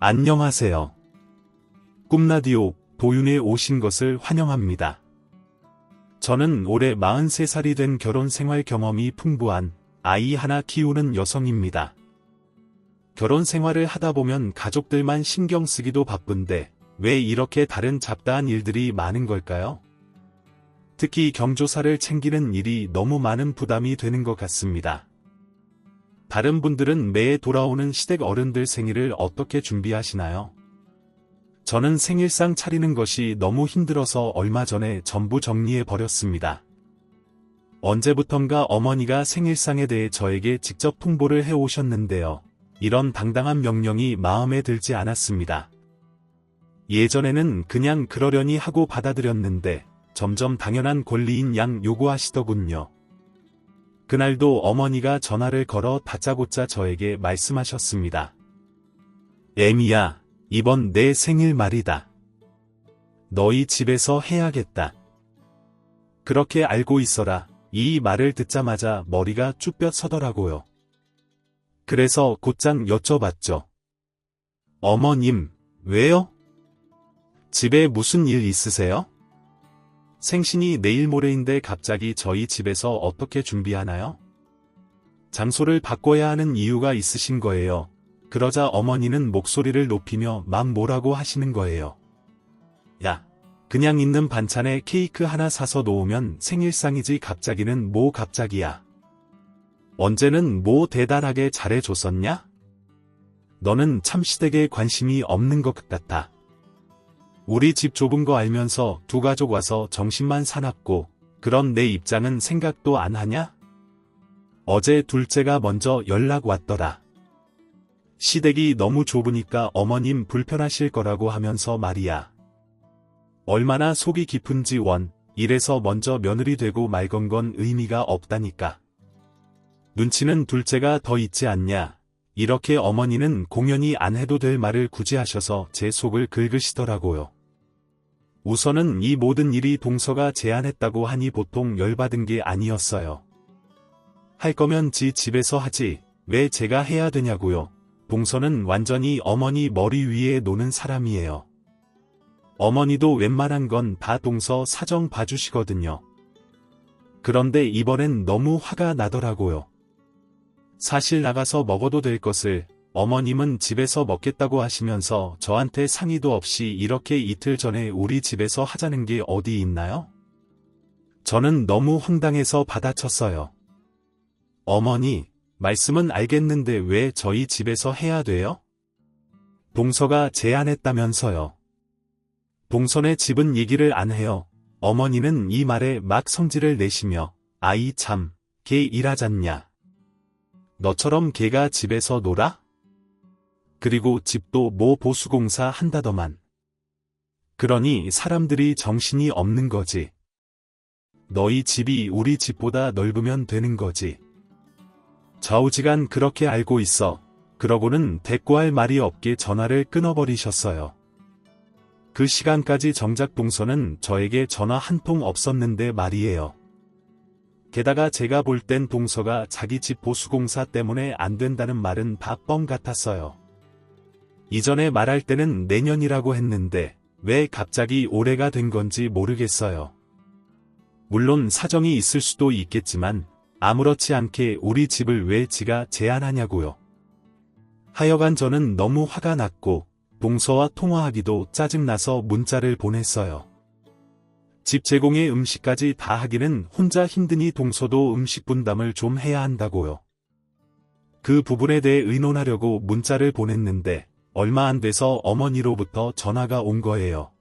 안녕하세요. 꿈라디오 도윤에 오신 것을 환영합니다. 저는 올해 43살이 된 결혼 생활 경험이 풍부한 아이 하나 키우는 여성입니다. 결혼 생활을 하다 보면 가족들만 신경 쓰기도 바쁜데 왜 이렇게 다른 잡다한 일들이 많은 걸까요? 특히 경조사를 챙기는 일이 너무 많은 부담이 되는 것 같습니다. 다른 분들은 매해 돌아오는 시댁 어른들 생일을 어떻게 준비하시나요? 저는 생일상 차리는 것이 너무 힘들어서 얼마 전에 전부 정리해 버렸습니다. 언제부턴가 어머니가 생일상에 대해 저에게 직접 통보를 해 오셨는데요. 이런 당당한 명령이 마음에 들지 않았습니다. 예전에는 그냥 그러려니 하고 받아들였는데 점점 당연한 권리인 양 요구하시더군요. 그날도 어머니가 전화를 걸어 다짜고짜 저에게 말씀하셨습니다. 애미야, 이번 내 생일 말이다. 너희 집에서 해야겠다. 그렇게 알고 있어라. 이 말을 듣자마자 머리가 쭈뼛 서더라고요. 그래서 곧장 여쭤봤죠. 어머님, 왜요? 집에 무슨 일 있으세요? 생신이 내일 모레인데 갑자기 저희 집에서 어떻게 준비하나요? 장소를 바꿔야 하는 이유가 있으신 거예요. 그러자 어머니는 목소리를 높이며 막 뭐라고 하시는 거예요. 야, 그냥 있는 반찬에 케이크 하나 사서 놓으면 생일상이지 갑자기는 뭐 갑자기야. 언제는 뭐 대단하게 잘해줬었냐? 너는 참 시댁에 관심이 없는 것 같아. 우리 집 좁은 거 알면서 두 가족 와서 정신만 사납고 그런 내 입장은 생각도 안 하냐? 어제 둘째가 먼저 연락 왔더라. 시댁이 너무 좁으니까 어머님 불편하실 거라고 하면서 말이야. 얼마나 속이 깊은지 원, 이래서 먼저 며느리 되고 말건 건 의미가 없다니까. 눈치는 둘째가 더 있지 않냐. 이렇게 어머니는 공연히 안 해도 될 말을 굳이 하셔서 제 속을 긁으시더라고요. 우선은 이 모든 일이 동서가 제안했다고 하니 보통 열받은 게 아니었어요. 할 거면 지 집에서 하지, 왜 제가 해야 되냐고요. 동서는 완전히 어머니 머리 위에 노는 사람이에요. 어머니도 웬만한 건 다 동서 사정 봐주시거든요. 그런데 이번엔 너무 화가 나더라고요. 사실 나가서 먹어도 될 것을 어머님은 집에서 먹겠다고 하시면서 저한테 상의도 없이 이렇게 이틀 전에 우리 집에서 하자는 게 어디 있나요? 저는 너무 황당해서 받아쳤어요. 어머니, 말씀은 알겠는데 왜 저희 집에서 해야 돼요? 동서가 제안했다면서요. 동서네 집은 얘기를 안 해요. 어머니는 이 말에 막 성질을 내시며 아이 참, 걔 일하잖냐. 너처럼 걔가 집에서 놀아? 그리고 집도 뭐 보수공사 한다더만. 그러니 사람들이 정신이 없는 거지. 너희 집이 우리 집보다 넓으면 되는 거지. 좌우지간 그렇게 알고 있어. 그러고는 대꾸할 말이 없게 전화를 끊어버리셨어요. 그 시간까지 정작 동서는 저에게 전화 한 통 없었는데 말이에요. 게다가 제가 볼 땐 동서가 자기 집 보수공사 때문에 안 된다는 말은 다 뻥 같았어요. 이전에 말할 때는 내년이라고 했는데 왜 갑자기 올해가 된 건지 모르겠어요. 물론 사정이 있을 수도 있겠지만 아무렇지 않게 우리 집을 왜 지가 제안하냐고요. 하여간 저는 너무 화가 났고 동서와 통화하기도 짜증나서 문자를 보냈어요. 집 제공에 음식까지 다 하기는 혼자 힘드니 동서도 음식 분담을 좀 해야 한다고요. 그 부분에 대해 의논하려고 문자를 보냈는데 얼마 안 돼서 어머니로부터 전화가 온 거예요.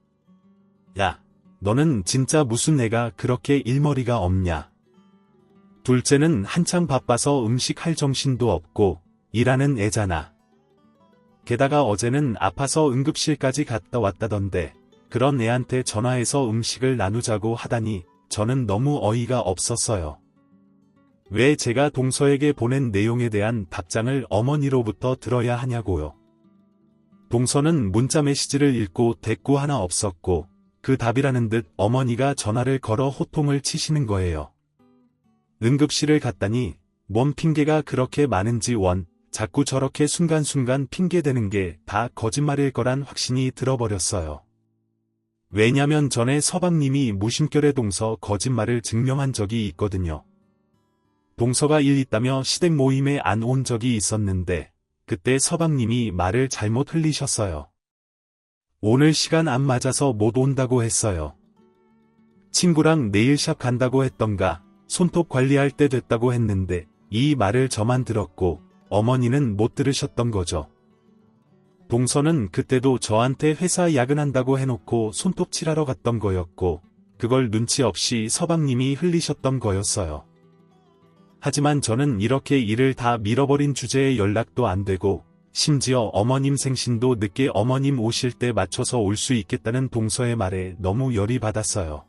야, 너는 진짜 무슨 애가 그렇게 일머리가 없냐. 둘째는 한창 바빠서 음식할 정신도 없고 일하는 애잖아. 게다가 어제는 아파서 응급실까지 갔다 왔다던데 그런 애한테 전화해서 음식을 나누자고 하다니 저는 너무 어이가 없었어요. 왜 제가 동서에게 보낸 내용에 대한 답장을 어머니로부터 들어야 하냐고요. 동서는 문자 메시지를 읽고 대꾸 하나 없었고 그 답이라는 듯 어머니가 전화를 걸어 호통을 치시는 거예요. 응급실을 갔다니 뭔 핑계가 그렇게 많은지 원, 자꾸 저렇게 순간순간 핑계대는 게 다 거짓말일 거란 확신이 들어버렸어요. 왜냐면 전에 서방님이 무심결에 동서 거짓말을 증명한 적이 있거든요. 동서가 일 있다며 시댁 모임에 안 온 적이 있었는데 그때 서방님이 말을 잘못 흘리셨어요. 오늘 시간 안 맞아서 못 온다고 했어요. 친구랑 네일샵 간다고 했던가 손톱 관리할 때 됐다고 했는데 이 말을 저만 들었고 어머니는 못 들으셨던 거죠. 동서는 그때도 저한테 회사 야근한다고 해놓고 손톱 칠하러 갔던 거였고 그걸 눈치 없이 서방님이 흘리셨던 거였어요. 하지만 저는 이렇게 일을 다 밀어버린 주제에 연락도 안 되고 심지어 어머님 생신도 늦게 어머님 오실 때 맞춰서 올 수 있겠다는 동서의 말에 너무 열이 받았어요.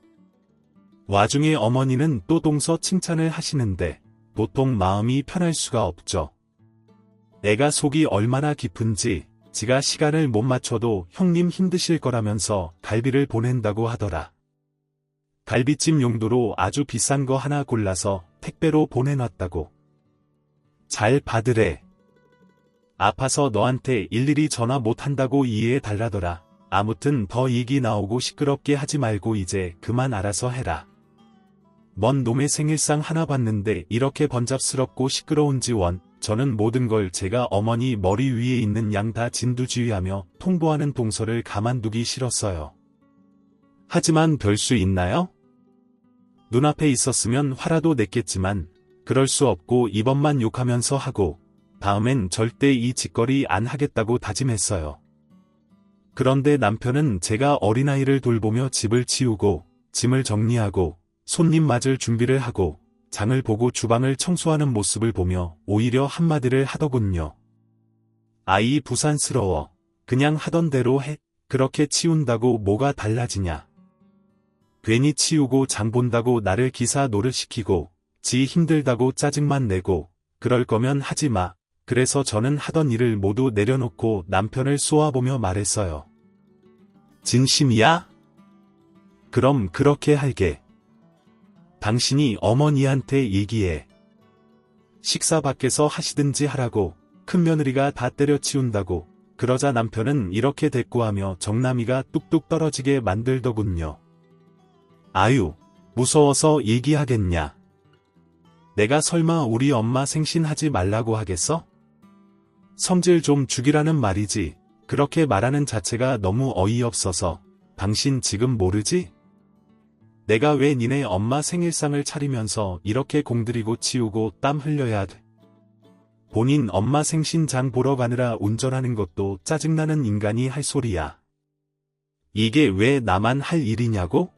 와중에 어머니는 또 동서 칭찬을 하시는데 도통 마음이 편할 수가 없죠. 내가 속이 얼마나 깊은지 지가 시간을 못 맞춰도 형님 힘드실 거라면서 갈비를 보낸다고 하더라. 갈비찜 용도로 아주 비싼 거 하나 골라서 택배로 보내놨다고. 잘 받으래. 아파서 너한테 일일이 전화 못한다고 이해해 달라더라. 아무튼 더 얘기 나오고 시끄럽게 하지 말고 이제 그만 알아서 해라. 먼 놈의 생일상 하나 봤는데 이렇게 번잡스럽고 시끄러운지 원. 저는 모든 걸 제가 어머니 머리 위에 있는 양 다 진두지휘하며 통보하는 동서를 가만두기 싫었어요. 하지만 별 수 있나요? 눈앞에 있었으면 화라도 냈겠지만 그럴 수 없고 이번만 욕하면서 하고 다음엔 절대 이 짓거리 안 하겠다고 다짐했어요. 그런데 남편은 제가 어린아이를 돌보며 집을 치우고 짐을 정리하고 손님 맞을 준비를 하고 장을 보고 주방을 청소하는 모습을 보며 오히려 한마디를 하더군요. 아이 부산스러워. 그냥 하던 대로 해. 그렇게 치운다고 뭐가 달라지냐. 괜히 치우고 장 본다고 나를 기사 노릇시키고 지 힘들다고 짜증만 내고 그럴 거면 하지 마. 그래서 저는 하던 일을 모두 내려놓고 남편을 쏘아보며 말했어요. 진심이야? 그럼 그렇게 할게. 당신이 어머니한테 얘기해. 식사 밖에서 하시든지 하라고. 큰며느리가 다 때려치운다고. 그러자 남편은 이렇게 대꾸하며 정남이가 뚝뚝 떨어지게 만들더군요. 아유, 무서워서 얘기하겠냐. 내가 설마 우리 엄마 생신하지 말라고 하겠어? 성질 좀 죽이라는 말이지. 그렇게 말하는 자체가 너무 어이없어서. 당신 지금 모르지? 내가 왜 니네 엄마 생일상을 차리면서 이렇게 공들이고 치우고 땀 흘려야 돼. 본인 엄마 생신 장 보러 가느라 운전하는 것도 짜증나는 인간이 할 소리야. 이게 왜 나만 할 일이냐고?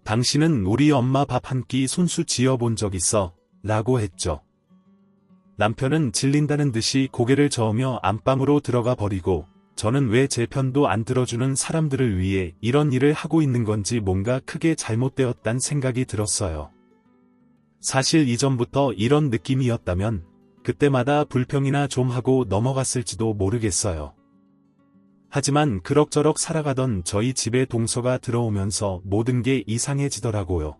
당신은 우리 엄마 밥 한 끼 손수 지어본 적 있어? 라고 했죠. 남편은 질린다는 듯이 고개를 저으며 안방으로 들어가 버리고 저는 왜 제 편도 안 들어주는 사람들을 위해 이런 일을 하고 있는 건지 뭔가 크게 잘못되었단 생각이 들었어요. 사실 이전부터 이런 느낌이었다면 그때마다 불평이나 좀 하고 넘어갔을지도 모르겠어요. 하지만 그럭저럭 살아가던 저희 집에 동서가 들어오면서 모든 게 이상해지더라고요.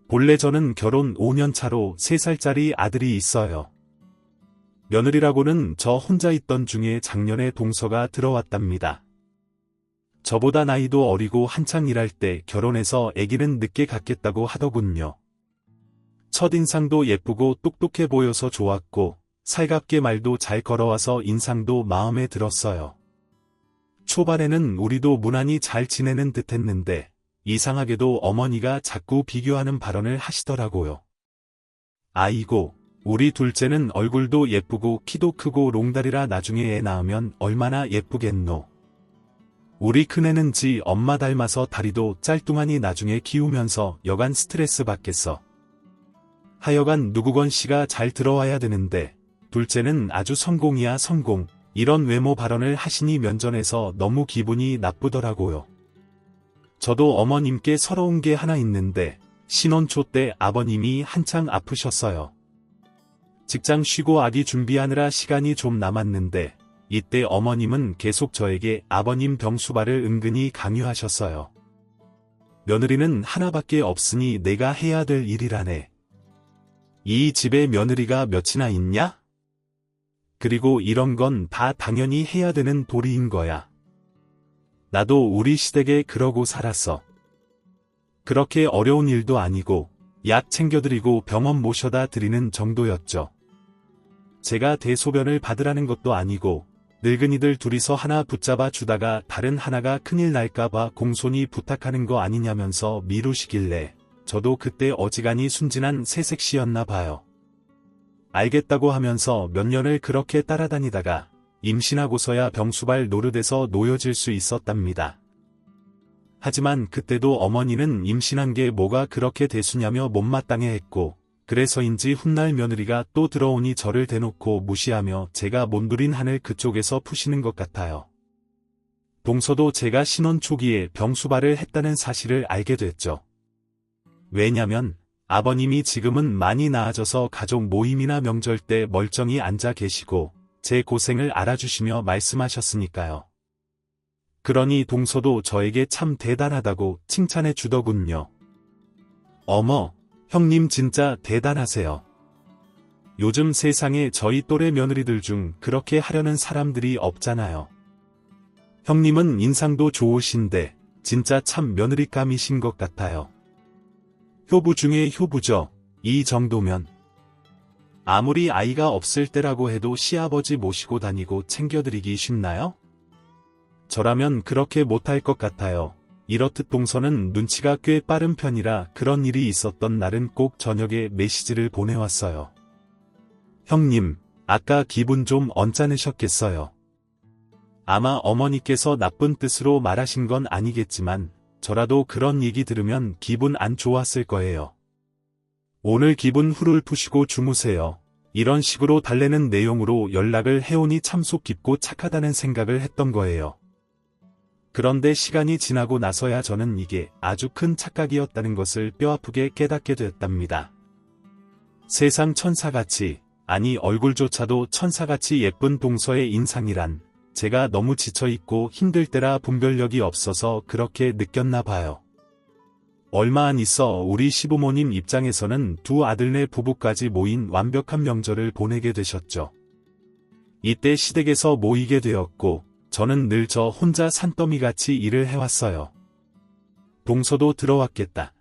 본래 저는 결혼 5년 차로 3살짜리 아들이 있어요. 며느리라고는 저 혼자 있던 중에 작년에 동서가 들어왔답니다. 저보다 나이도 어리고 한창 일할 때 결혼해서 아기는 늦게 갖겠다고 하더군요. 첫인상도 예쁘고 똑똑해 보여서 좋았고 살갑게 말도 잘 걸어와서 인상도 마음에 들었어요. 초반에는 우리도 무난히 잘 지내는 듯 했는데 이상하게도 어머니가 자꾸 비교하는 발언을 하시더라고요. 아이고, 우리 둘째는 얼굴도 예쁘고 키도 크고 롱다리라 나중에 애 낳으면 얼마나 예쁘겠노. 우리 큰애는 지 엄마 닮아서 다리도 짤뚱하니 나중에 키우면서 여간 스트레스 받겠어. 하여간 누구건 씨가 잘 들어와야 되는데 둘째는 아주 성공이야 성공. 이런 외모 발언을 하시니 면전에서 너무 기분이 나쁘더라고요. 저도 어머님께 서러운 게 하나 있는데 신혼 초 때 아버님이 한창 아프셨어요. 직장 쉬고 아기 준비하느라 시간이 좀 남았는데 이때 어머님은 계속 저에게 아버님 병수발을 은근히 강요하셨어요. 며느리는 하나밖에 없으니 내가 해야 될 일이라네. 이 집에 며느리가 몇이나 있냐? 그리고 이런 건 다 당연히 해야 되는 도리인 거야. 나도 우리 시댁에 그러고 살았어. 그렇게 어려운 일도 아니고 약 챙겨드리고 병원 모셔다 드리는 정도였죠. 제가 대소변을 받으라는 것도 아니고 늙은이들 둘이서 하나 붙잡아 주다가 다른 하나가 큰일 날까봐 공손히 부탁하는 거 아니냐면서 미루시길래 저도 그때 어지간히 순진한 새색시였나 봐요. 알겠다고 하면서 몇 년을 그렇게 따라다니다가 임신하고서야 병수발 노릇에서 놓여질 수 있었답니다. 하지만 그때도 어머니는 임신한 게 뭐가 그렇게 대수냐며 못마땅해 했고 그래서인지 훗날 며느리가 또 들어오니 저를 대놓고 무시하며 제가 몸부린 한을 그쪽에서 푸시는 것 같아요. 동서도 제가 신혼 초기에 병수발을 했다는 사실을 알게 됐죠. 왜냐면 아버님이 지금은 많이 나아져서 가족 모임이나 명절 때 멀쩡히 앉아 계시고 제 고생을 알아주시며 말씀하셨으니까요. 그러니 동서도 저에게 참 대단하다고 칭찬해 주더군요. 어머, 형님 진짜 대단하세요. 요즘 세상에 저희 또래 며느리들 중 그렇게 하려는 사람들이 없잖아요. 형님은 인상도 좋으신데 진짜 참 며느리감이신 것 같아요. 효부 중에 효부죠. 이 정도면. 아무리 아이가 없을 때라고 해도 시아버지 모시고 다니고 챙겨드리기 쉽나요? 저라면 그렇게 못할 것 같아요. 이렇듯 동서는 눈치가 꽤 빠른 편이라 그런 일이 있었던 날은 꼭 저녁에 메시지를 보내왔어요. 형님, 아까 기분 좀 언짢으셨겠어요. 아마 어머니께서 나쁜 뜻으로 말하신 건 아니겠지만 저라도 그런 얘기 들으면 기분 안 좋았을 거예요. 오늘 기분 후를 푸시고 주무세요. 이런 식으로 달래는 내용으로 연락을 해오니 참 속 깊고 착하다는 생각을 했던 거예요. 그런데 시간이 지나고 나서야 저는 이게 아주 큰 착각이었다는 것을 뼈아프게 깨닫게 됐답니다. 세상 천사같이, 아니 얼굴조차도 천사같이 예쁜 동서의 인상이란 제가 너무 지쳐있고 힘들 때라 분별력이 없어서 그렇게 느꼈나 봐요. 얼마 안 있어 우리 시부모님 입장에서는 두 아들네 부부까지 모인 완벽한 명절을 보내게 되셨죠. 이때 시댁에서 모이게 되었고 저는 늘 저 혼자 산더미같이 일을 해왔어요. 동서도 들어왔겠다.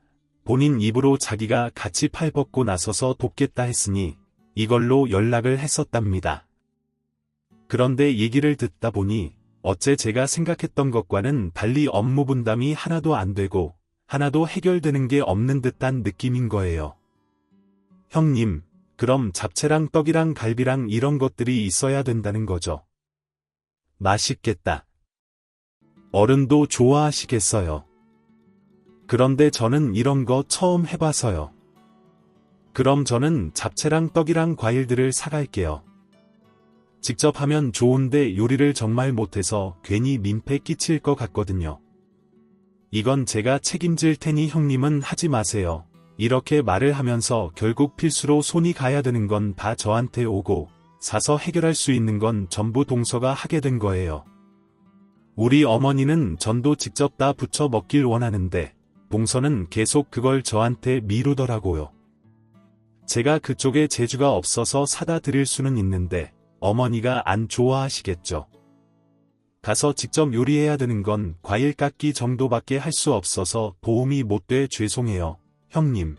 본인 입으로 자기가 같이 팔 벗고 나서서 돕겠다 했으니 이걸로 연락을 했었답니다. 그런데 얘기를 듣다 보니 어째 제가 생각했던 것과는 달리 업무 분담이 하나도 안 되고 하나도 해결되는 게 없는 듯한 느낌인 거예요. 형님, 그럼 잡채랑 떡이랑 갈비랑 이런 것들이 있어야 된다는 거죠. 맛있겠다. 어른도 좋아하시겠어요. 그런데 저는 이런 거 처음 해봐서요. 그럼 저는 잡채랑 떡이랑 과일들을 사갈게요. 직접 하면 좋은데 요리를 정말 못해서 괜히 민폐 끼칠 것 같거든요. 이건 제가 책임질 테니 형님은 하지 마세요. 이렇게 말을 하면서 결국 필수로 손이 가야 되는 건 다 저한테 오고 사서 해결할 수 있는 건 전부 동서가 하게 된 거예요. 우리 어머니는 전도 직접 다 부쳐 먹길 원하는데 동서는 계속 그걸 저한테 미루더라고요. 제가 그쪽에 재주가 없어서 사다 드릴 수는 있는데 어머니가 안 좋아하시겠죠. 가서 직접 요리해야 되는 건 과일 깎기 정도밖에 할 수 없어서 도움이 못 돼 죄송해요, 형님.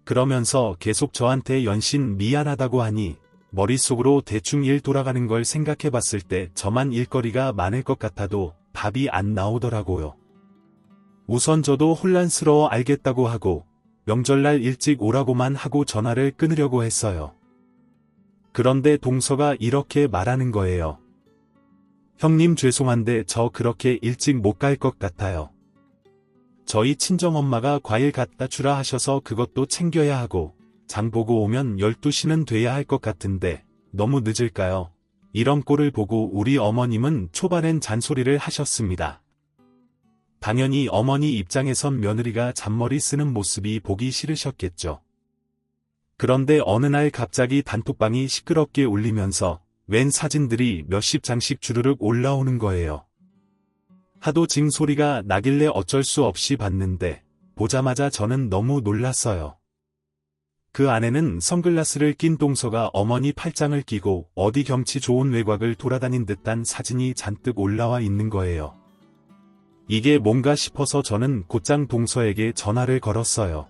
그러면서 계속 저한테 연신 미안하다고 하니 머릿속으로 대충 일 돌아가는 걸 생각해 봤을 때 저만 일거리가 많을 것 같아도 답이 안 나오더라고요. 우선 저도 혼란스러워 알겠다고 하고 명절날 일찍 오라고만 하고 전화를 끊으려고 했어요. 그런데 동서가 이렇게 말하는 거예요. 형님 죄송한데 저 그렇게 일찍 못 갈 것 같아요. 저희 친정엄마가 과일 갖다 주라 하셔서 그것도 챙겨야 하고 장 보고 오면 12시는 돼야 할 것 같은데 너무 늦을까요? 이런 꼴을 보고 우리 어머님은 초반엔 잔소리를 하셨습니다. 당연히 어머니 입장에선 며느리가 잔머리 쓰는 모습이 보기 싫으셨겠죠. 그런데 어느 날 갑자기 단톡방이 시끄럽게 울리면서 웬 사진들이 몇십 장씩 주르륵 올라오는 거예요. 하도 징소리가 나길래 어쩔 수 없이 봤는데 보자마자 저는 너무 놀랐어요. 그 안에는 선글라스를 낀 동서가 어머니 팔짱을 끼고 어디 경치 좋은 외곽을 돌아다닌 듯한 사진이 잔뜩 올라와 있는 거예요. 이게 뭔가 싶어서 저는 곧장 동서에게 전화를 걸었어요.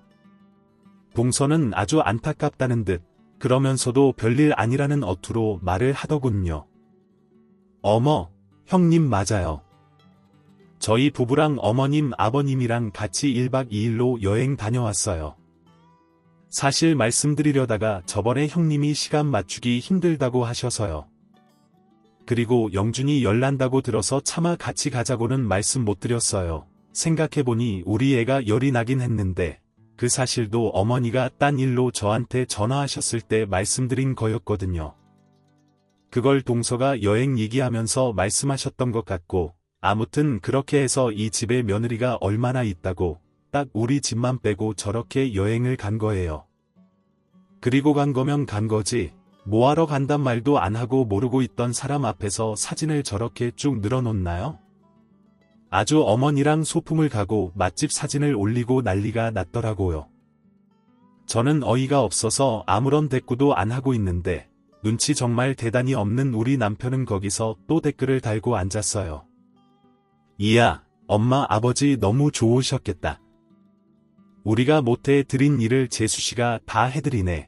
동서는 아주 안타깝다는 듯 그러면서도 별일 아니라는 어투로 말을 하더군요. 어머, 형님 맞아요. 저희 부부랑 어머님 아버님이랑 같이 1박 2일로 여행 다녀왔어요. 사실 말씀드리려다가 저번에 형님이 시간 맞추기 힘들다고 하셔서요. 그리고 영준이 열난다고 들어서 차마 같이 가자고는 말씀 못 드렸어요. 생각해보니 우리 애가 열이 나긴 했는데 그 사실도 어머니가 딴 일로 저한테 전화하셨을 때 말씀드린 거였거든요. 그걸 동서가 여행 얘기하면서 말씀하셨던 것 같고 아무튼 그렇게 해서 이 집에 며느리가 얼마나 있다고 딱 우리 집만 빼고 저렇게 여행을 간 거예요. 그리고 간 거면 간 거지 뭐하러 간단 말도 안 하고 모르고 있던 사람 앞에서 사진을 저렇게 쭉 늘어놓나요? 아주 어머니랑 소풍을 가고 맛집 사진을 올리고 난리가 났더라고요. 저는 어이가 없어서 아무런 대꾸도 안 하고 있는데 눈치 정말 대단히 없는 우리 남편은 거기서 또 댓글을 달고 앉았어요. 이야, 엄마 아버지 너무 좋으셨겠다. 우리가 못해 드린 일을 재수씨가 다 해드리네.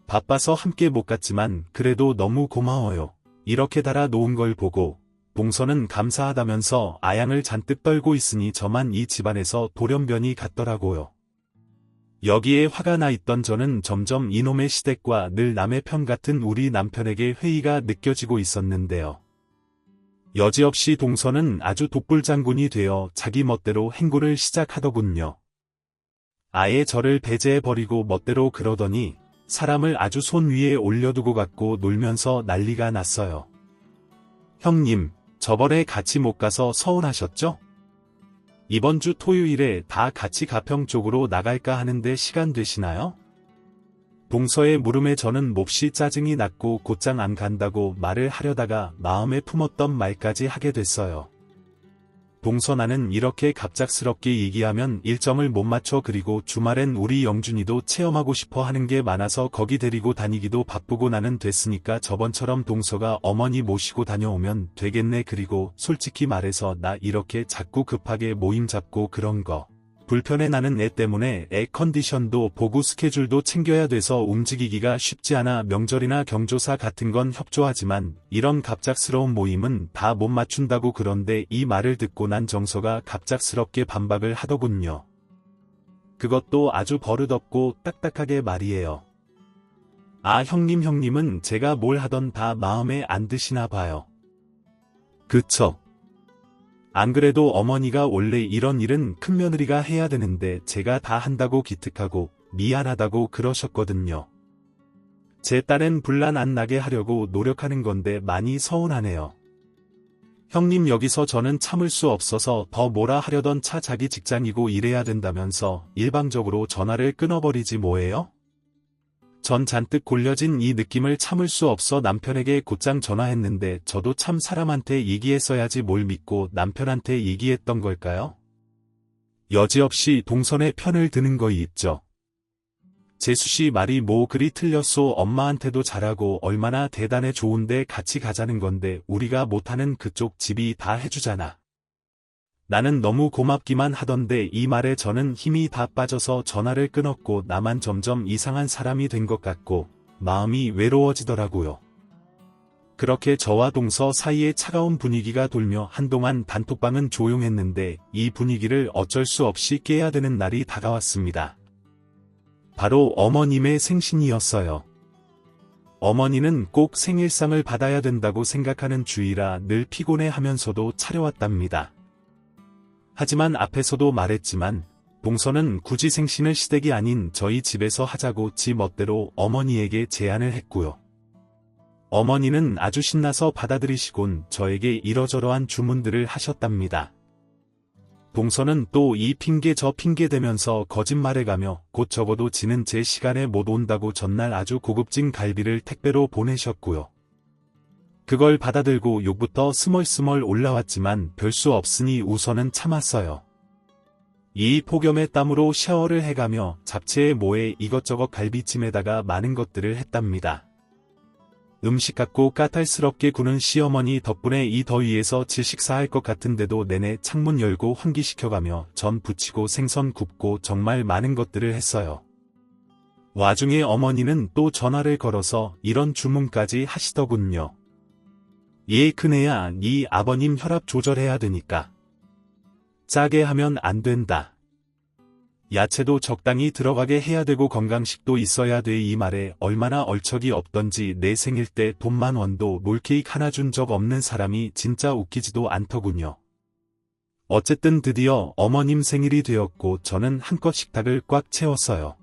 바빠서 함께 못 갔지만 그래도 너무 고마워요. 이렇게 달아 놓은 걸 보고 동서는 감사하다면서 아양을 잔뜩 떨고 있으니 저만 이 집안에서 돌연변이 같더라고요. 여기에 화가 나 있던 저는 점점 이놈의 시댁과 늘 남의 편 같은 우리 남편에게 회의가 느껴지고 있었는데요. 여지없이 동서는 아주 독불장군이 되어 자기 멋대로 행군을 시작하더군요. 아예 저를 배제해버리고 멋대로 그러더니 사람을 아주 손 위에 올려두고 갖고 놀면서 난리가 났어요. 형님, 저번에 같이 못 가서 서운하셨죠? 이번 주 토요일에 다 같이 가평 쪽으로 나갈까 하는데 시간 되시나요? 동서의 물음에 저는 몹시 짜증이 났고 곧장 안 간다고 말을 하려다가 마음에 품었던 말까지 하게 됐어요. 동서 나는 이렇게 갑작스럽게 얘기하면 일정을 못 맞춰 그리고 주말엔 우리 영준이도 체험하고 싶어 하는 게 많아서 거기 데리고 다니기도 바쁘고 나는 됐으니까 저번처럼 동서가 어머니 모시고 다녀오면 되겠네. 그리고 솔직히 말해서 나 이렇게 자꾸 급하게 모임 잡고 그런 거 불편해. 나는 애 때문에 애 컨디션도 보고 스케줄도 챙겨야 돼서 움직이기가 쉽지 않아. 명절이나 경조사 같은 건 협조하지만 이런 갑작스러운 모임은 다 못 맞춘다고. 그런데 이 말을 듣고 난 정서가 갑작스럽게 반박을 하더군요. 그것도 아주 버릇없고 딱딱하게 말이에요. 아, 형님은 제가 뭘 하던 다 마음에 안 드시나 봐요. 그쵸? 안 그래도 어머니가 원래 이런 일은 큰며느리가 해야 되는데 제가 다 한다고 기특하고 미안하다고 그러셨거든요. 제 딸은 분란 안 나게 하려고 노력하는 건데 많이 서운하네요. 형님, 여기서 저는 참을 수 없어서 더 뭐라 하려던 차 자기 직장이고 일해야 된다면서 일방적으로 전화를 끊어버리지 뭐예요? 전 잔뜩 골려진 이 느낌을 참을 수 없어 남편에게 곧장 전화했는데 저도 참 사람한테 얘기했어야지 뭘 믿고 남편한테 얘기했던 걸까요? 여지없이 동선의 편을 드는 거 있죠. 재수씨 말이 뭐 그리 틀렸소. 엄마한테도 잘하고 얼마나 대단해. 좋은데 같이 가자는 건데 우리가 못하는 그쪽 집이 다 해주잖아. 나는 너무 고맙기만 하던데 이 말에 저는 힘이 다 빠져서 전화를 끊었고 나만 점점 이상한 사람이 된 것 같고 마음이 외로워지더라고요. 그렇게 저와 동서 사이에 차가운 분위기가 돌며 한동안 단톡방은 조용했는데 이 분위기를 어쩔 수 없이 깨야 되는 날이 다가왔습니다. 바로 어머님의 생신이었어요. 어머니는 꼭 생일상을 받아야 된다고 생각하는 주의라 늘 피곤해하면서도 차려왔답니다. 하지만 앞에서도 말했지만 동서는 굳이 생신을 시댁이 아닌 저희 집에서 하자고 지 멋대로 어머니에게 제안을 했고요. 어머니는 아주 신나서 받아들이시곤 저에게 이러저러한 주문들을 하셨답니다. 동서는 또 이 핑계 저 핑계 대면서 거짓말해가며 곧 적어도 지는 제 시간에 못 온다고 전날 아주 고급진 갈비를 택배로 보내셨고요. 그걸 받아들고 욕부터 스멀스멀 올라왔지만 별 수 없으니 우선은 참았어요. 이 폭염의 땀으로 샤워를 해가며 잡채에 뭐에 이것저것 갈비찜에다가 많은 것들을 했답니다. 음식 같고 까탈스럽게 구는 시어머니 덕분에 이 더위에서 질식사할 것 같은데도 내내 창문 열고 환기시켜가며 전 부치고 생선 굽고 정말 많은 것들을 했어요. 와중에 어머니는 또 전화를 걸어서 이런 주문까지 하시더군요. 얘 큰애야, 네 아버님 혈압 조절해야 되니까. 짜게 하면 안 된다. 야채도 적당히 들어가게 해야 되고 건강식도 있어야 돼. 이 말에 얼마나 얼척이 없던지 내 생일 때 돈 10,000원도 롤케이크 하나 준 적 없는 사람이 진짜 웃기지도 않더군요. 어쨌든 드디어 어머님 생일이 되었고 저는 한껏 식탁을 꽉 채웠어요.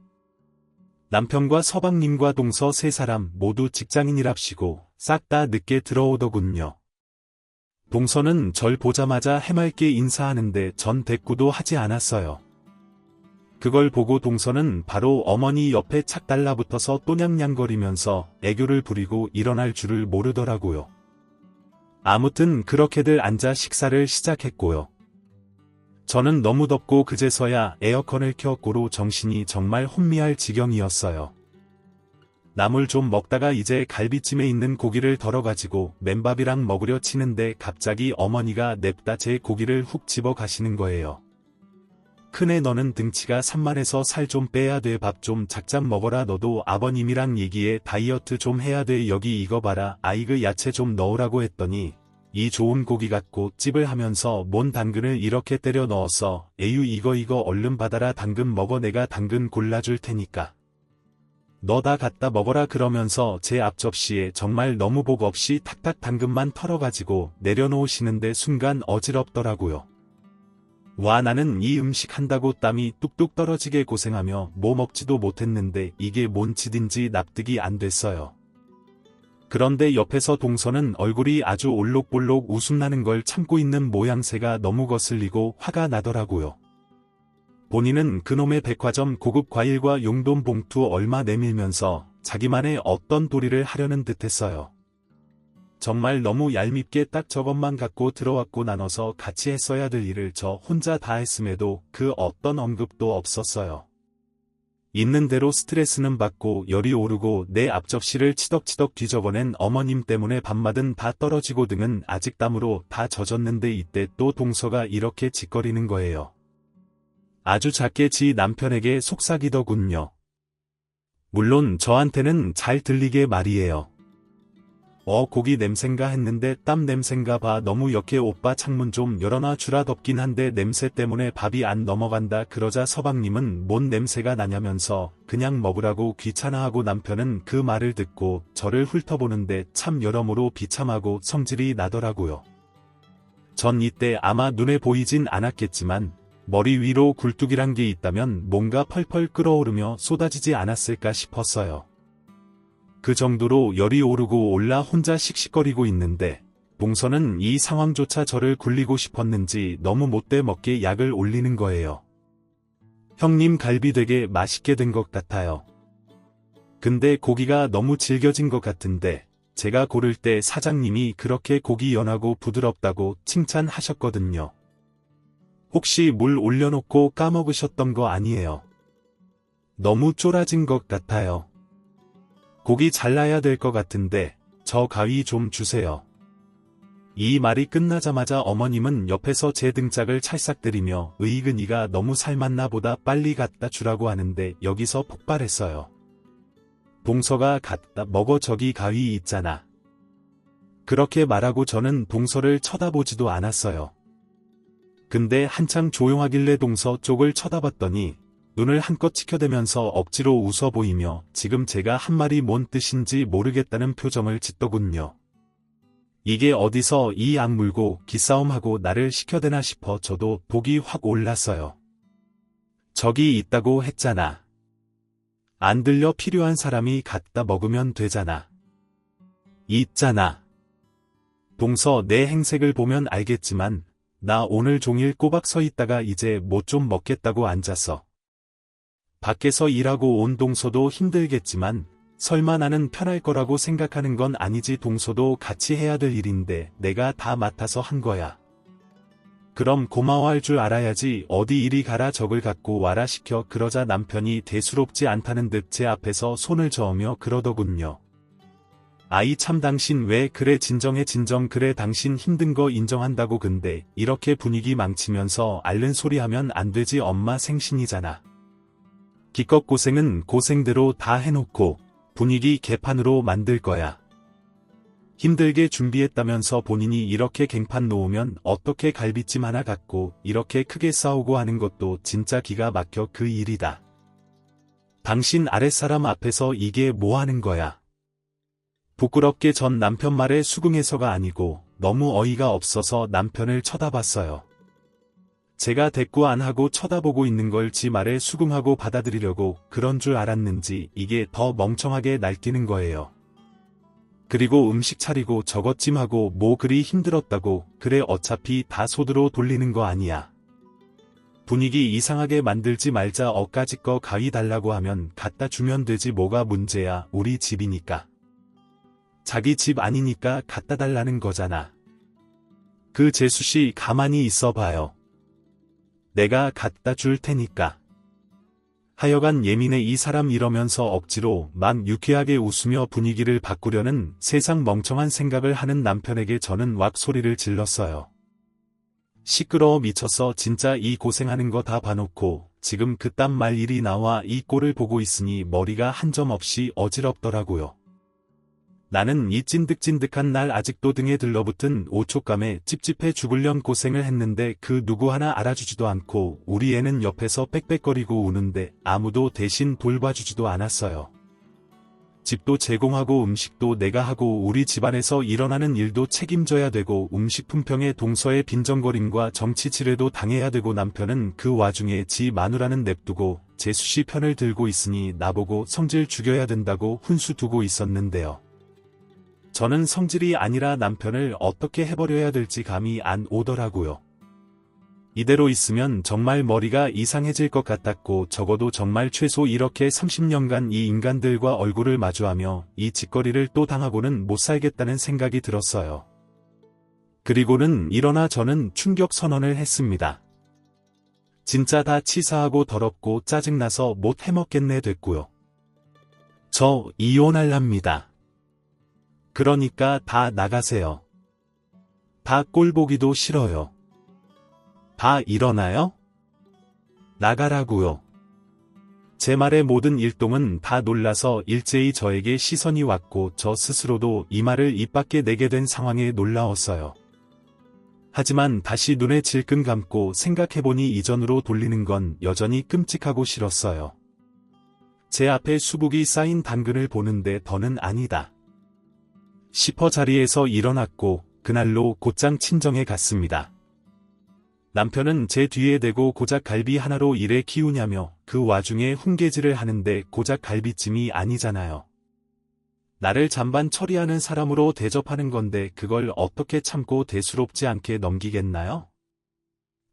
남편과 서방님과 동서 3사람 모두 직장인이랍시고 싹 다 늦게 들어오더군요. 동서는 절 보자마자 해맑게 인사하는데 전 대꾸도 하지 않았어요. 그걸 보고 동서는 바로 어머니 옆에 착 달라붙어서 또냥냥거리면서 애교를 부리고 일어날 줄을 모르더라고요. 아무튼 그렇게들 앉아 식사를 시작했고요. 저는 너무 덥고 그제서야 에어컨을 켜 고로 정신이 정말 혼미할 지경이었어요. 나물 좀 먹다가 이제 갈비찜에 있는 고기를 덜어가지고 맨밥이랑 먹으려 치는데 갑자기 어머니가 냅다 제 고기를 훅 집어 가시는 거예요. 큰애 너는 등치가 산만해서 살 좀 빼야 돼. 밥 좀 작작 먹어라. 너도 아버님이랑 얘기해. 다이어트 좀 해야 돼. 여기 이거 봐라. 아이그 야채 좀 넣으라고 했더니 이 좋은 고기 갖고 찝을 하면서 뭔 당근을 이렇게 때려 넣었어. 에휴 이거 얼른 받아라. 당근 먹어. 내가 당근 골라줄 테니까. 너 다 갖다 먹어라. 그러면서 제 앞접시에 정말 너무 복 없이 탁탁 당근만 털어가지고 내려놓으시는데 순간 어지럽더라고요. 와 나는 이 음식 한다고 땀이 뚝뚝 떨어지게 고생하며 뭐 먹지도 못했는데 이게 뭔 짓인지 납득이 안 됐어요. 그런데 옆에서 동서는 얼굴이 아주 올록볼록 웃음나는 걸 참고 있는 모양새가 너무 거슬리고 화가 나더라고요. 본인은 그놈의 백화점 고급 과일과 용돈 봉투 얼마 내밀면서 자기만의 어떤 도리를 하려는 듯했어요. 정말 너무 얄밉게 딱 저것만 갖고 들어왔고 나눠서 같이 했어야 될 일을 저 혼자 다 했음에도 그 어떤 언급도 없었어요. 있는 대로 스트레스는 받고 열이 오르고 내 앞접시를 치덕치덕 뒤적어낸 어머님 때문에 밥맛은 다 떨어지고 등은 아직 땀으로 다 젖었는데 이때 또 동서가 이렇게 짓거리는 거예요. 아주 작게 지 남편에게 속삭이더군요. 물론 저한테는 잘 들리게 말이에요. 고기 냄샌가 했는데 땀 냄샌가 봐. 너무 역해. 오빠 창문 좀 열어놔 주라. 덥긴 한데 냄새 때문에 밥이 안 넘어간다. 그러자 서방님은 뭔 냄새가 나냐면서 그냥 먹으라고 귀찮아하고 남편은 그 말을 듣고 저를 훑어보는데 참 여러모로 비참하고 성질이 나더라고요. 전 이때 아마 눈에 보이진 않았겠지만 머리 위로 굴뚝이란 게 있다면 뭔가 펄펄 끓어오르며 쏟아지지 않았을까 싶었어요. 그 정도로 열이 오르고 올라 혼자 씩씩거리고 있는데 동서는 이 상황조차 저를 굴리고 싶었는지 너무 못돼 먹게 약을 올리는 거예요. 형님 갈비 되게 맛있게 된 것 같아요. 근데 고기가 너무 질겨진 것 같은데 제가 고를 때 사장님이 그렇게 고기 연하고 부드럽다고 칭찬하셨거든요. 혹시 물 올려놓고 까먹으셨던 거 아니에요? 너무 쫄아진 것 같아요. 고기 잘라야 될 것 같은데 저 가위 좀 주세요. 이 말이 끝나자마자 어머님은 옆에서 제 등짝을 찰싹들이며 으이그 니가 너무 삶았나 보다 빨리 갖다 주라고 하는데 여기서 폭발했어요. 동서가 갖다 먹어 저기 가위 있잖아. 그렇게 말하고 저는 동서를 쳐다보지도 않았어요. 근데 한창 조용하길래 동서 쪽을 쳐다봤더니 눈을 한껏 치켜대면서 억지로 웃어 보이며 지금 제가 한 말이 뭔 뜻인지 모르겠다는 표정을 짓더군요. 이게 어디서 이 악물고 기싸움하고 나를 시켜대나 싶어 저도 복이 확 올랐어요. 저기 있다고 했잖아. 안 들려? 필요한 사람이 갖다 먹으면 되잖아. 있잖아. 동서 내 행색을 보면 알겠지만 나 오늘 종일 꼬박 서 있다가 이제 뭐 좀 먹겠다고 앉았어. 밖에서 일하고 온 동서도 힘들겠지만 설마 나는 편할 거라고 생각하는 건 아니지. 동서도 같이 해야 될 일인데 내가 다 맡아서 한 거야. 그럼 고마워할 줄 알아야지 어디 이리 가라 저걸 갖고 와라 시켜 그러자 남편이 대수롭지 않다는 듯 제 앞에서 손을 저으며 그러더군요. 아이 참 당신 왜 그래 진정해 진정 그래 당신 힘든 거 인정한다고 근데 이렇게 분위기 망치면서 앓는 소리 하면 안 되지 엄마 생신이잖아. 기껏 고생은 고생대로 다 해놓고 분위기 개판으로 만들 거야. 힘들게 준비했다면서 본인이 이렇게 갱판 놓으면 어떻게 갈비찜 하나 갖고 이렇게 크게 싸우고 하는 것도 진짜 기가 막혀 그 일이다. 당신 아랫사람 앞에서 이게 뭐 하는 거야. 부끄럽게 전 남편 말에 수긍해서가 아니고 너무 어이가 없어서 남편을 쳐다봤어요. 제가 대꾸 안 하고 쳐다보고 있는 걸 지 말에 수긍하고 받아들이려고 그런 줄 알았는지 이게 더 멍청하게 날뛰는 거예요. 그리고 음식 차리고 저것 좀 하고 뭐 그리 힘들었다고 그래 어차피 다 소드로 돌리는 거 아니야. 분위기 이상하게 만들지 말자 어까지 거 가위 달라고 하면 갖다 주면 되지 뭐가 문제야 우리 집이니까. 자기 집 아니니까 갖다 달라는 거잖아. 그 재수씨 가만히 있어 봐요. 내가 갖다 줄 테니까. 하여간 예민해 이 사람 이러면서 억지로 막 유쾌하게 웃으며 분위기를 바꾸려는 세상 멍청한 생각을 하는 남편에게 저는 왁 소리를 질렀어요. 시끄러워 미쳤어 진짜 이 고생하는 거 다 봐놓고 지금 그딴 말 일이 나와 이 꼴을 보고 있으니 머리가 한 점 없이 어지럽더라고요. 나는 이 찐득찐득한 날 아직도 등에 들러붙은 오촉감에 찝찝해 죽으련 고생을 했는데 그 누구 하나 알아주지도 않고 우리 애는 옆에서 빽빽거리고 우는데 아무도 대신 돌봐주지도 않았어요. 집도 제공하고 음식도 내가 하고 우리 집안에서 일어나는 일도 책임져야 되고 음식 품평의 동서의 빈정거림과 정치 지뢰도 당해야 되고 남편은 그 와중에 지 마누라는 냅두고 재수씨 편을 들고 있으니 나보고 성질 죽여야 된다고 훈수 두고 있었는데요. 저는 성질이 아니라 남편을 어떻게 해버려야 될지 감이 안 오더라고요. 이대로 있으면 정말 머리가 이상해질 것 같았고 적어도 정말 최소 이렇게 30년간 이 인간들과 얼굴을 마주하며 이 짓거리를 또 당하고는 못 살겠다는 생각이 들었어요. 그리고는 일어나 저는 충격 선언을 했습니다. 진짜 다 치사하고 더럽고 짜증나서 못 해먹겠네 됐고요. 저 이혼할랍니다. 그러니까 다 나가세요. 다 꼴보기도 싫어요. 다 일어나요? 나가라고요. 제 말에 모든 일동은 다 놀라서 일제히 저에게 시선이 왔고 저 스스로도 이 말을 입 밖에 내게 된 상황에 놀라웠어요. 하지만 다시 눈에 질끈 감고 생각해보니 이전으로 돌리는 건 여전히 끔찍하고 싫었어요. 제 앞에 수북이 쌓인 당근을 보는데 더는 아니다 싶어 자리에서 일어났고 그날로 곧장 친정에 갔습니다. 남편은 제 뒤에 대고 고작 갈비 하나로 일에 키우냐며 그 와중에 훈계질을 하는데 고작 갈비찜이 아니잖아요. 나를 잔반 처리하는 사람으로 대접하는 건데 그걸 어떻게 참고 대수롭지 않게 넘기겠나요?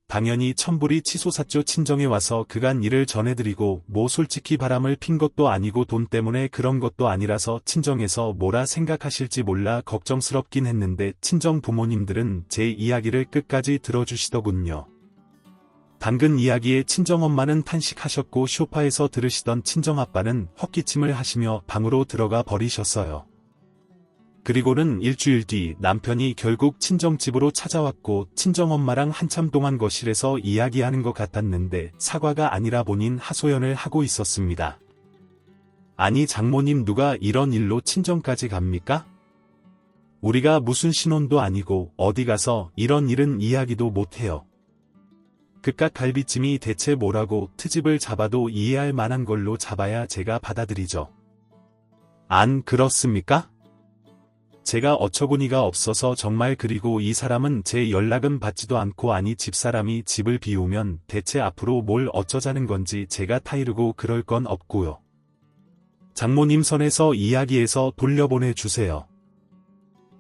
당연히 천불이 치솟았죠. 친정에 와서 그간 일을 전해드리고 뭐 솔직히 바람을 핀 것도 아니고 돈 때문에 그런 것도 아니라서 친정에서 뭐라 생각하실지 몰라 걱정스럽긴 했는데 친정 부모님들은 제 이야기를 끝까지 들어주시더군요. 당근 이야기에 친정엄마는 탄식하셨고 소파에서 들으시던 친정아빠는 헛기침을 하시며 방으로 들어가 버리셨어요. 그리고는 일주일 뒤 남편이 결국 친정집으로 찾아왔고 친정엄마랑 한참 동안 거실에서 이야기하는 것 같았는데 사과가 아니라 본인 하소연을 하고 있었습니다. 아니 장모님 누가 이런 일로 친정까지 갑니까? 우리가 무슨 신혼도 아니고 어디 가서 이런 일은 이야기도 못해요. 그깟 갈비찜이 대체 뭐라고 트집을 잡아도 이해할 만한 걸로 잡아야 제가 받아들이죠. 안 그렇습니까? 제가 어처구니가 없어서 정말 그리고 이 사람은 제 연락은 받지도 않고 아니 집사람이 집을 비우면 대체 앞으로 뭘 어쩌자는 건지 제가 타이르고 그럴 건 없고요. 장모님 선에서 이야기해서 돌려보내 주세요.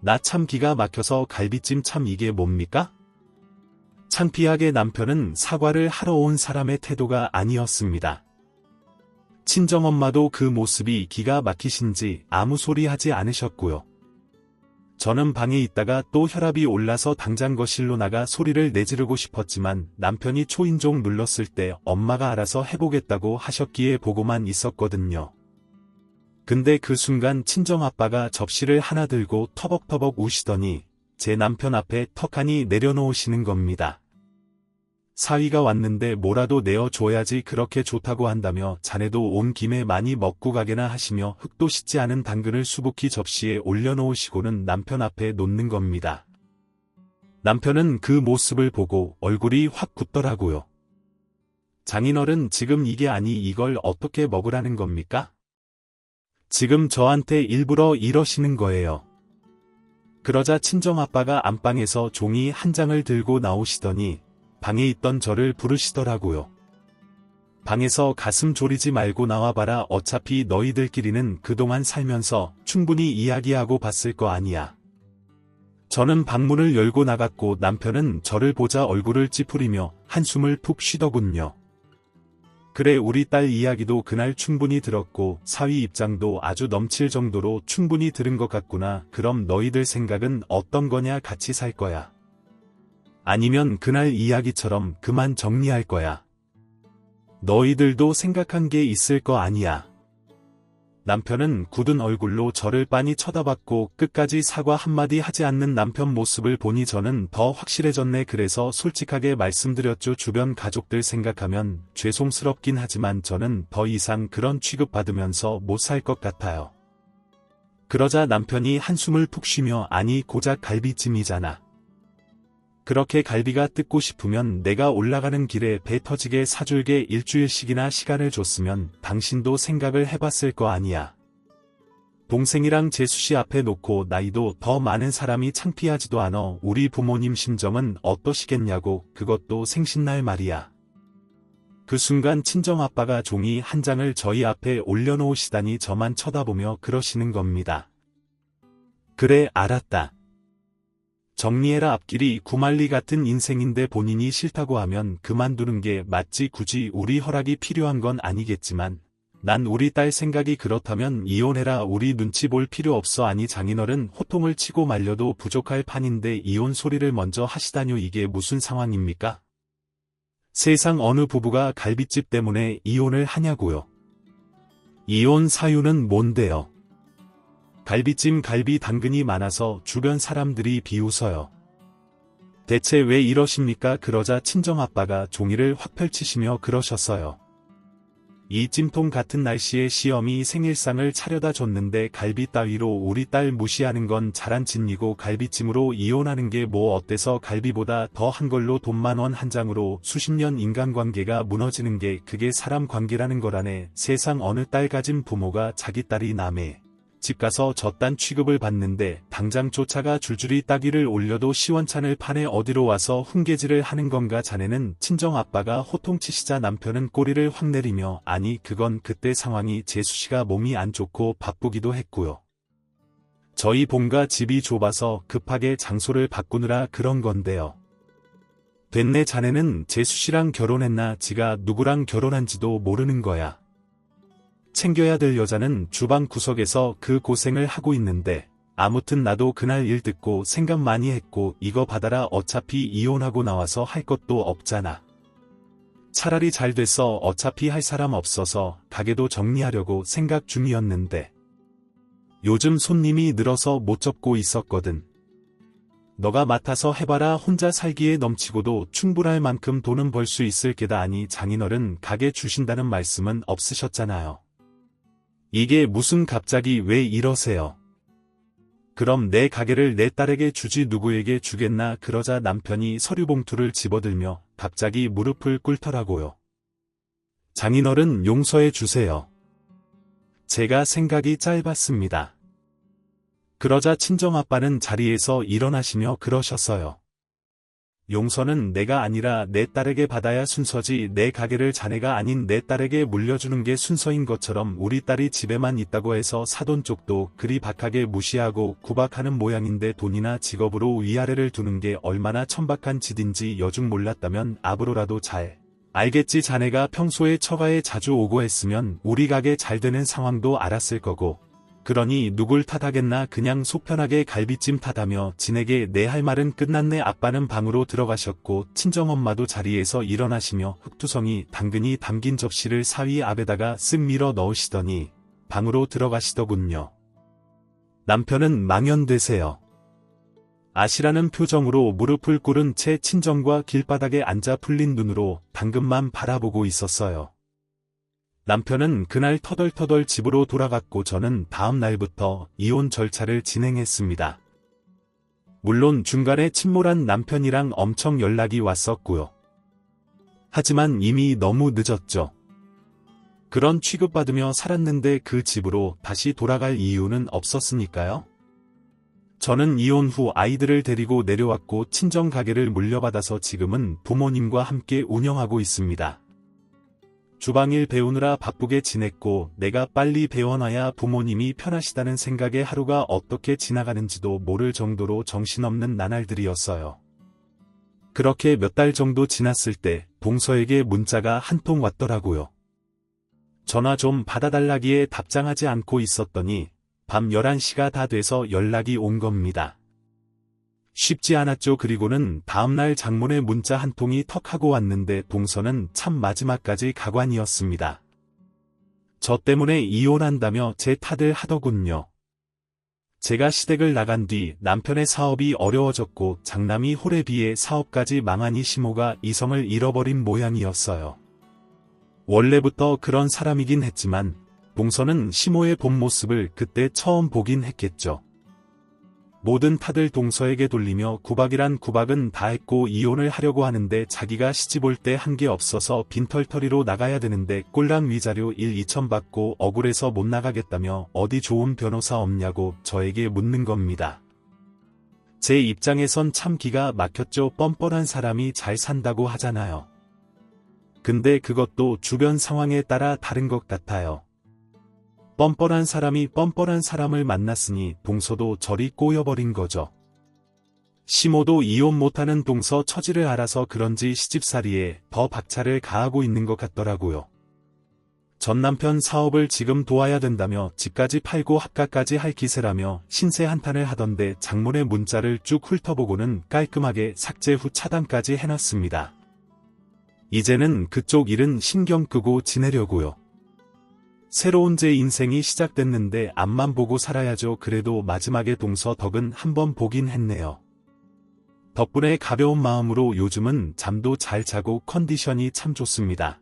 나 참 기가 막혀서 갈비찜 참 이게 뭡니까? 창피하게 남편은 사과를 하러 온 사람의 태도가 아니었습니다. 친정엄마도 그 모습이 기가 막히신지 아무 소리 하지 않으셨고요. 저는 방에 있다가 또 혈압이 올라서 당장 거실로 나가 소리를 내지르고 싶었지만 남편이 초인종 눌렀을 때 엄마가 알아서 해보겠다고 하셨기에 보고만 있었거든요. 근데 그 순간 친정아빠가 접시를 하나 들고 터벅터벅 우시더니 제 남편 앞에 턱하니 내려놓으시는 겁니다. 사위가 왔는데 뭐라도 내어줘야지 그렇게 좋다고 한다며 자네도 온 김에 많이 먹고 가게나 하시며 흙도 씻지 않은 당근을 수북히 접시에 올려놓으시고는 남편 앞에 놓는 겁니다. 남편은 그 모습을 보고 얼굴이 확 굳더라고요. 장인어른 지금 이게 아니 이걸 어떻게 먹으라는 겁니까? 지금 저한테 일부러 이러시는 거예요. 그러자 친정아빠가 안방에서 종이 한 장을 들고 나오시더니 방에 있던 저를 부르시더라고요. 방에서 가슴 졸이지 말고 나와봐라. 어차피 너희들끼리는 그동안 살면서 충분히 이야기하고 봤을 거 아니야. 저는 방문을 열고 나갔고 남편은 저를 보자 얼굴을 찌푸리며 한숨을 푹 쉬더군요. 그래 우리 딸 이야기도 그날 충분히 들었고 사위 입장도 아주 넘칠 정도로 충분히 들은 것 같구나. 그럼 너희들 생각은 어떤 거냐? 같이 살 거야? 아니면 그날 이야기처럼 그만 정리할 거야? 너희들도 생각한 게 있을 거 아니야. 남편은 굳은 얼굴로 저를 빤히 쳐다봤고 끝까지 사과 한마디 하지 않는 남편 모습을 보니 저는 더 확실해졌네. 그래서 솔직하게 말씀드렸죠. 주변 가족들 생각하면 죄송스럽긴 하지만 저는 더 이상 그런 취급받으면서 못 살 것 같아요. 그러자 남편이 한숨을 푹 쉬며 아니 고작 갈비찜이잖아. 그렇게 갈비가 뜯고 싶으면 내가 올라가는 길에 배 터지게 사줄게. 일주일씩이나 시간을 줬으면 당신도 생각을 해봤을 거 아니야. 동생이랑 재수씨 앞에 놓고 나이도 더 많은 사람이 창피하지도 않아. 우리 부모님 심정은 어떠시겠냐고. 그것도 생신날 말이야. 그 순간 친정아빠가 종이 한 장을 저희 앞에 올려놓으시다니 저만 쳐다보며 그러시는 겁니다. 그래 알았다. 정리해라. 앞길이 구말리 같은 인생인데 본인이 싫다고 하면 그만두는 게 맞지. 굳이 우리 허락이 필요한 건 아니겠지만 난 우리 딸 생각이 그렇다면 이혼해라. 우리 눈치 볼 필요 없어. 아니 장인어른 호통을 치고 말려도 부족할 판인데 이혼 소리를 먼저 하시다뇨. 이게 무슨 상황입니까? 세상 어느 부부가 갈비집 때문에 이혼을 하냐고요. 이혼 사유는 뭔데요? 갈비찜 갈비 당근이 많아서 주변 사람들이 비웃어요. 대체 왜 이러십니까? 그러자 친정아빠가 종이를 확 펼치시며 그러셨어요. 이 찜통 같은 날씨에 시어미 생일상을 차려다 줬는데 갈비 따위로 우리 딸 무시하는 건 잘한 짓이고 갈비찜으로 이혼하는 게 뭐 어때서? 갈비보다 더 한 걸로 돈 10,000원 한 장으로 수십 년 인간관계가 무너지는 게 그게 사람 관계라는 거라네. 세상 어느 딸 가진 부모가 자기 딸이 남의 집 가서 저딴 취급을 받는데 당장 쫓아가 줄줄이 따귀를 올려도 시원찮을 판에 어디로 와서 훈계질을 하는 건가? 자네는. 친정아빠가 호통치시자 남편은 꼬리를 확 내리며 아니 그건 그때 상황이 재수씨가 몸이 안 좋고 바쁘기도 했고요. 저희 본가 집이 좁아서 급하게 장소를 바꾸느라 그런 건데요. 됐네. 자네는 재수씨랑 결혼했나? 지가 누구랑 결혼한지도 모르는 거야. 챙겨야 될 여자는 주방 구석에서 그 고생을 하고 있는데 아무튼 나도 그날 일 듣고 생각 많이 했고 이거 받아라. 어차피 이혼하고 나와서 할 것도 없잖아. 차라리 잘 됐어. 어차피 할 사람 없어서 가게도 정리하려고 생각 중이었는데 요즘 손님이 늘어서 못 접고 있었거든. 너가 맡아서 해봐라. 혼자 살기에 넘치고도 충분할 만큼 돈은 벌 수 있을 게다. 아니 장인어른 가게 주신다는 말씀은 없으셨잖아요. 이게 무슨 갑자기 왜 이러세요? 그럼 내 가게를 내 딸에게 주지 누구에게 주겠나? 그러자 남편이 서류봉투를 집어들며 갑자기 무릎을 꿇더라고요. 장인어른 용서해 주세요. 제가 생각이 짧았습니다. 그러자 친정아빠는 자리에서 일어나시며 그러셨어요. 용서는 내가 아니라 내 딸에게 받아야 순서지. 내 가게를 자네가 아닌 내 딸에게 물려주는 게 순서인 것처럼 우리 딸이 집에만 있다고 해서 사돈 쪽도 그리 박하게 무시하고 구박하는 모양인데 돈이나 직업으로 위아래를 두는 게 얼마나 천박한 짓인지 여중 몰랐다면 앞으로라도 잘 알겠지. 자네가 평소에 처가에 자주 오고 했으면 우리 가게 잘 되는 상황도 알았을 거고 그러니 누굴 탓하겠나 그냥 속 편하게 갈비찜 탓하며 진에게 내 할 말은 끝났네. 아빠는 방으로 들어가셨고 친정엄마도 자리에서 일어나시며 흑투성이 당근이 담긴 접시를 사위 앞에다가 쓱 밀어 넣으시더니 방으로 들어가시더군요. 남편은 망연되세요. 아시라는 표정으로 무릎을 꿇은 채 친정과 길바닥에 앉아 풀린 눈으로 당근만 바라보고 있었어요. 남편은 그날 터덜터덜 집으로 돌아갔고 저는 다음 날부터 이혼 절차를 진행했습니다. 물론 중간에 침몰한 남편이랑 엄청 연락이 왔었고요. 하지만 이미 너무 늦었죠. 그런 취급받으며 살았는데 그 집으로 다시 돌아갈 이유는 없었으니까요. 저는 이혼 후 아이들을 데리고 내려왔고 친정 가게를 물려받아서 지금은 부모님과 함께 운영하고 있습니다. 주방일 배우느라 바쁘게 지냈고 내가 빨리 배워놔야 부모님이 편하시다는 생각에 하루가 어떻게 지나가는지도 모를 정도로 정신없는 나날들이었어요. 그렇게 몇 달 정도 지났을 때 동서에게 문자가 한 통 왔더라고요. 전화 좀 받아달라기에 답장하지 않고 있었더니 밤 11시가 다 돼서 연락이 온 겁니다. 쉽지 않았죠. 그리고는 다음날 장문의 문자 한 통이 턱 하고 왔는데 동서는 참 마지막까지 가관이었습니다. 저 때문에 이혼한다며 제 탓을 하더군요. 제가 시댁을 나간 뒤 남편의 사업이 어려워졌고 장남이 홀에 비해 사업까지 망하니 시모가 이성을 잃어버린 모양이었어요. 원래부터 그런 사람이긴 했지만 동서는 시모의 본 모습을 그때 처음 보긴 했겠죠. 모든 탓을 동서에게 돌리며 구박이란 구박은 다 했고 이혼을 하려고 하는데 자기가 시집 올 때 한 게 없어서 빈털터리로 나가야 되는데 꼴랑 위자료 1-2천 받고 억울해서 못 나가겠다며 어디 좋은 변호사 없냐고 저에게 묻는 겁니다. 제 입장에선 참 기가 막혔죠. 뻔뻔한 사람이 잘 산다고 하잖아요. 근데 그것도 주변 상황에 따라 다른 것 같아요. 뻔뻔한 사람이 뻔뻔한 사람을 만났으니 동서도 저리 꼬여버린 거죠. 시모도 이혼 못하는 동서 처지를 알아서 그런지 시집살이에 더 박차를 가하고 있는 것 같더라고요. 전 남편 사업을 지금 도와야 된다며 집까지 팔고 합가까지 할 기세라며 신세 한탄을 하던데 장문의 문자를 쭉 훑어보고는 깔끔하게 삭제 후 차단까지 해놨습니다. 이제는 그쪽 일은 신경 끄고 지내려고요. 새로운 제 인생이 시작됐는데 앞만 보고 살아야죠. 그래도 마지막에 동서 덕은 한번 보긴 했네요. 덕분에 가벼운 마음으로 요즘은 잠도 잘 자고 컨디션이 참 좋습니다.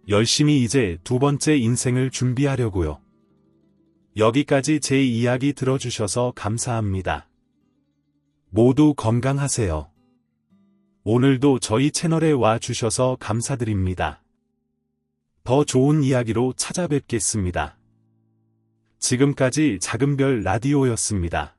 열심히 이제 두 번째 인생을 준비하려고요. 여기까지 제 이야기 들어주셔서 감사합니다. 모두 건강하세요. 오늘도 저희 채널에 와 주셔서 감사드립니다. 더 좋은 이야기로 찾아뵙겠습니다. 지금까지 작은별 라디오였습니다.